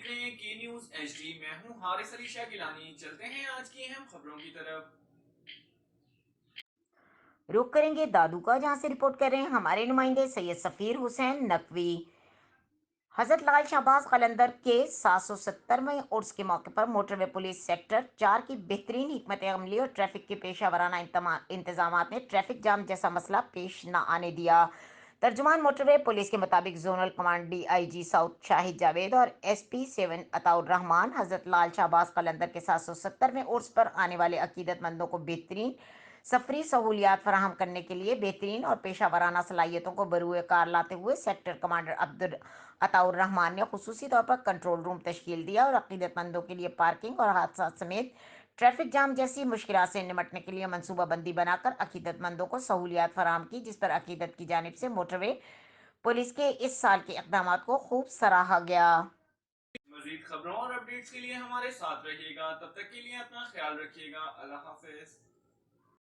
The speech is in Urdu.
رہے ہیں کی نیوز ایچ ڈی، میں ہوں حارث علی شاہ گیلانی۔ چلتے ہیں آج کی اہم خبروں کی طرف۔ رخ کریں گے دادو کا، جہاں سے رپورٹ کر رہے ہیں ہمارے نمائندے سید سفیر حسین نقوی۔ حضرت لال شہباز قلندر کے 770ویں عرس کے موقع پر موٹر وے پولیس سیکٹر 4 کی بہترین حکمت عملی اور ٹریفک کے پیشہ ورانہ انتظامات نے ٹریفک جام جیسا مسئلہ پیش نہ آنے دیا۔ ترجمان موٹر وے پولیس کے مطابق zonal command D I G south Shahid Javed اور ایس پی 7 عطاء الرحمان حضرت لال شہباز قلندر کے 770ویں عرس پر آنے والے عقیدت مندوں کو بہترین سفری سہولیات فراہم کرنے کے لیے بہترین اور پیشہ ورانہ صلاحیتوں کو بروئے کار لاتے ہوئے سیکٹر کمانڈر عطاء الرحمان نے خصوصی طور پر کنٹرول روم تشکیل دیا اور عقیدت مندوں کے لیے پارکنگ اور حادثات سمیت ٹریفک جام جیسی مشکلات سے نمٹنے کے لیے منصوبہ بندی بنا کر عقیدت مندوں کو سہولیات فراہم کی، جس پر عقیدت کی جانب سے موٹر وے پولیس کے اس سال کے اقدامات کو خوب سراہا گیا۔ مزید خبروں اور اپڈیٹس کے لیے ہمارے ساتھ رہیے گا، تب تک کے لیے اپنا خیال رکھیے گا۔ اللہ حافظ۔